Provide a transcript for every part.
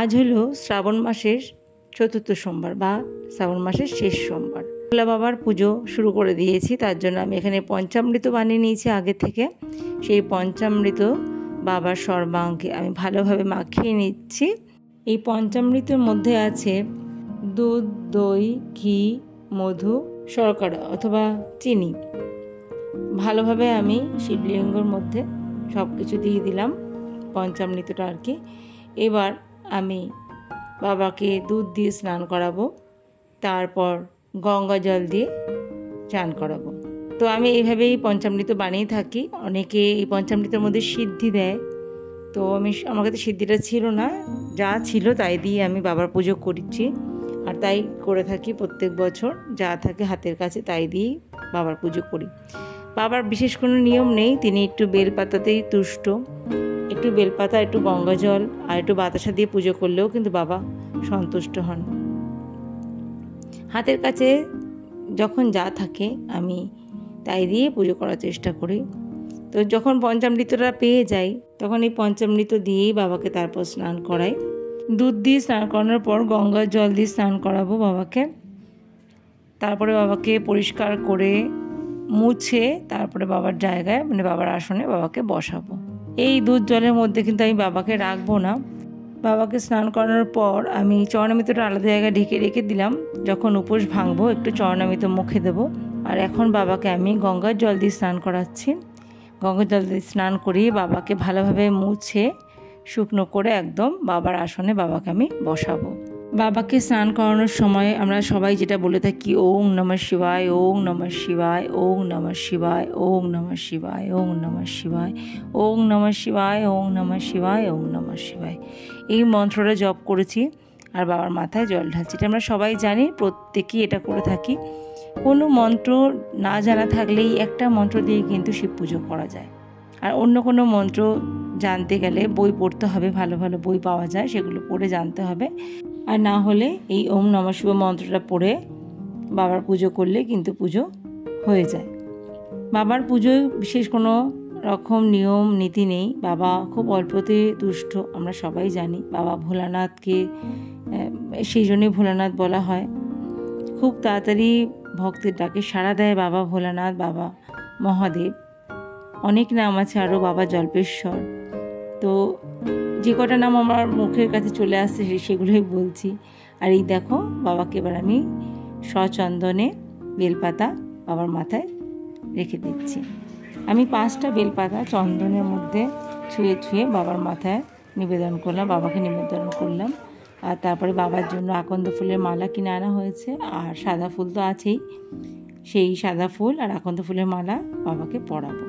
আজ হলো শ্রাবণ মাসের চতুর্থ সোমবার বা শ্রাবণ মাসের শেষ সোমবার। ভোলা বাবার পুজো শুরু করে দিয়েছি, তার জন্য আমি এখানে পঞ্চামৃত বানিয়ে নিয়েছি আগে থেকে। সেই পঞ্চামৃত বাবার সর্বাঙ্গে আমি ভালোভাবে মাখিয়ে নিচ্ছি। এই পঞ্চামৃতের মধ্যে আছে দুধ, দই, ঘি, মধু, শর্করা অথবা চিনি। ভালোভাবে আমি শিবলিঙ্গর মধ্যে সব কিছু দিয়ে দিলাম, পঞ্চামৃতটা আর কি। এবার আমি বাবাকে দুধ দিয়ে স্নান করাবো, তারপর গঙ্গা জল দিয়ে চান করাবো। তো আমি এইভাবেই পঞ্চামৃত বানিয়ে থাকি। অনেকে এই পঞ্চামৃতের মধ্যে সিদ্ধি দেয়, তো আমার কাছে সিদ্ধিটা ছিল না, যা ছিল তাই দিয়ে আমি বাবার পুজো করছি। আর তাই করে থাকি প্রত্যেক বছর, যা থাকে হাতের কাছে তাই দিয়েই বাবার পুজো করি। বাবার বিশেষ কোনো নিয়ম নেই, তিনি একটু বেলপাতাতেই তুষ্ট। একটু বেলপাতা, একটু গঙ্গা জল আর একটু বাতাসা দিয়ে পুজো করলেও কিন্তু বাবা সন্তুষ্ট হন। হাতের কাছে যখন যা থাকে আমি তাই দিয়ে পুজো করার চেষ্টা করি। তো যখন পঞ্চামৃতটা পেয়ে যাই তখন এই পঞ্চামৃত দিয়েই বাবাকে তারপর স্নান করাই। দুধ দিয়ে স্নান করানোর পর গঙ্গার জল দিয়ে স্নান করাবো বাবাকে। তারপরে বাবাকে পরিষ্কার করে মুছে তারপরে বাবার জায়গায় মানে বাবার আসনে বাবাকে বসাবো। এই দুধ জলের মধ্যে কিন্তু আমি বাবাকে রাখবো না। বাবাকে স্নান করানোর পর আমি চরণামৃতটা আলাদা জায়গায় ঢেকে রেখে দিলাম। যখন উপোস ভাঙবো একটু চরণামৃত মুখে দেবো। আর এখন বাবাকে আমি গঙ্গার জল দিয়ে স্নান করাচ্ছি। গঙ্গার জল দিয়ে স্নান করিয়ে বাবাকে ভালোভাবে মুছে শুকনো করে একদম বাবার আসনে বাবাকে আমি বসাবো। বাবাকে স্নান করানোর সময় আমরা সবাই যেটা বলে থাকি, ওং নমঃ শিবায়, ওং নমঃ শিবায়, ওং নমঃ শিবায়, ওং নমঃ শিবায়, ওং নমঃ শিবায়, ওং নমঃ শিবায়, ওং নমঃ শিবায়, ওং নমঃ শিবায়। এই মন্ত্রটা জপ করেছি আর বাবার মাথায় জল ঢালছি। এটা আমরা সবাই জানি, প্রত্যেকেই এটা করে থাকি। কোনো মন্ত্র না জানা থাকলেই একটা মন্ত্র দিয়ে কিন্তু শিব পুজো করা যায়। আর অন্য কোনো মন্ত্র জানতে গেলে বই পড়তে হবে, ভালো ভালো বই পাওয়া যায়, সেগুলো পড়ে জানতে হবে। আর না হলে এই ওম নমঃ শিবায় মন্ত্রটা পড়ে বাবার পুজো করলে কিন্তু পুজো হয়ে যায়। বাবার পুজোয় বিশেষ কোনো রকম নিয়ম নীতি নেই। বাবা খুব অল্পতে তুষ্ট, আমরা সবাই জানি। বাবা ভোলানাথকে সেই জন্যই ভোলানাথ বলা হয়। খুব তাড়াতাড়ি ভক্তের ডাকে সাড়া দেয় বাবা ভোলানাথ, বাবা মহাদেব। অনেক নাম আছে আরও, বাবা জল্পেশ্বর। তো যে কটা নাম আমার মুখের কাছে চলে আসছে সেগুলোই বলছি। আর এই দেখো বাবাকে এবার আমি সচন্দনে বেলপাতা বাবার মাথায় রেখে দিচ্ছি। আমি 5টা বেলপাতা চন্দনের মধ্যে ছুঁয়ে ছুঁয়ে বাবার মাথায় নিবেদন করলাম, বাবাকে নিবেদন করলাম। আর তারপরে বাবার জন্য আকন্দ ফুলের মালা কিনে আনা হয়েছে, আর সাদা ফুল তো আছেই। সেই সাদা ফুল আর আকন্দ ফুলের মালা বাবাকে পরাবো।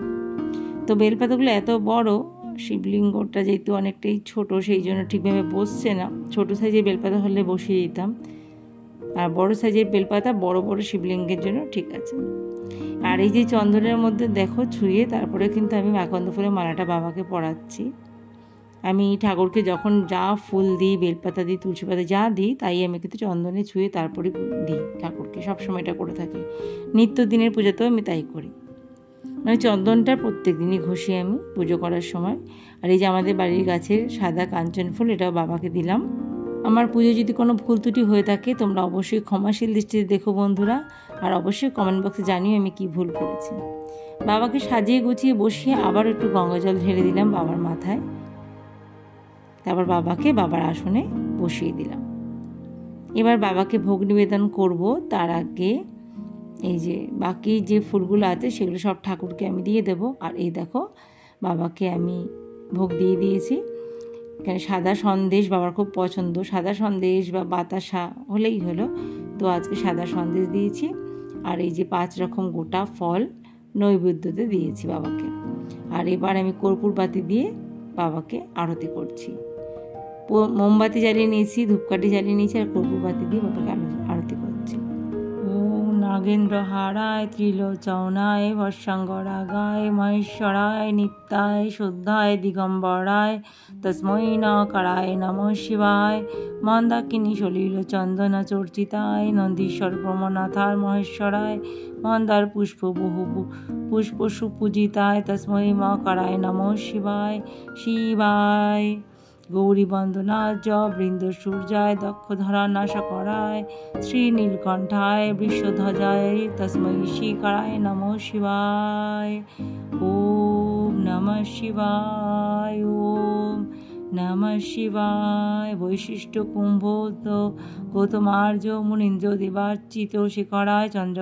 তো বেলপাতাগুলো এত বড়, শিবলিঙ্গটা যেহেতু অনেকটাই ছোট সেই জন্য ঠিকভাবে বসছে না। ছোট সাইজের বেলপাতা হলে বসিয়ে দিতাম, আর বড় সাইজের বেলপাতা বড় বড় শিবলিঙ্গের জন্য ঠিক আছে। আর এই যে চন্দনের মধ্যে দেখো ছুঁয়ে তারপরে কিন্তু আমি আকন্দ ফুলের মালাটা বাবাকে পরাচ্ছি। আমি ঠাকুরকে যখন যা ফুল দিই, বেলপাতা দিই, তুলসী পাতা যা দিই তাই আমি কিন্তু চন্দনে ছুঁয়ে তারপরে দিই ঠাকুরকে। সবসময় এটা করে থাকি, নিত্যদিনের পুজোতেও আমি তাই করি। মানে চন্দনটা প্রত্যেক দিনই ঘষি আমি পুজো করার সময়। আর এই যে আমাদের বাড়ির গাছের সাদা কাঞ্চন ফুল, এটাও বাবাকে দিলাম। আমার পুজো যদি কোনো ভুল ত্রুটি হয়ে থাকে তোমরা অবশ্যই ক্ষমাশীল দৃষ্টিতে দেখো বন্ধুরা, আর অবশ্যই কমেন্ট বক্সে জানিও আমি কি ভুল করেছি। বাবাকে সাজিয়ে গুছিয়ে বসিয়ে আবার একটু গঙ্গা জল ঢেলে দিলাম বাবার মাথায়। তারপর বাবাকে বাবার আসনে বসিয়ে দিলাম। এবার বাবাকে ভোগ নিবেদন করব। তার আগে এই যে বাকি যে ফুলগুলো আছে সেগুলো সব ঠাকুরকে আমি দিয়ে দেব। আর এই দেখো বাবাকে আমি ভোগ দিয়ে দিয়েছি। এখানে সাদা সন্দেশ বাবার খুব পছন্দ, সাদা সন্দেশ বা বাতাসা হলেই হলো। তো আজকে সাদা সন্দেশ দিয়েছি। আর এই যে 5 রকম গোটা ফল নৈবেদ্যতে দিয়েছি বাবাকে। আর এবার আমি কর্পূর বাতি দিয়ে বাবাকে আরতি করছি। মোমবাতি জ্বালিয়ে নিয়েছি, ধূপকাঠি জ্বালিয়ে নিয়েছি, আর কর্পূর বাতি দিয়ে বাবাকে আরতি করছি। নাগেন্দ্র হারায় ত্রিলোচনায় ভস্যাঙ্গরাগায় মহেশ্বরায় নিত্যায় শুদ্ধায় দিগম্বরায় তস্मै নকারায় নমঃ শিবায় মন্দাকিনী সলিল চন্দন চর্চিতায় নন্দীশ্বর ব্রহ্মনাথার মহেশ্বরায় মন্দার পুষ্প বহু পুষ্প সুপূজিতায় তস্मै মকারায় নমঃ শিবায় শিবায় গৌরী বন্দনাজ বৃন্দ সূর্যায় দক্ষধরা নাশা করায় শ্রী নীলকণ্ঠায় বৃষধ্বজায় তস্मै শ্রীকারায় নমঃ শিবায়। ওম নমঃ শিবায়। ওম নমঃ শিবায়। বৈশিষ্ট্য কুম্ভ গৌতমার্য মুনীন্দ্র দেবার্চিত শিখরায় চন্দ্র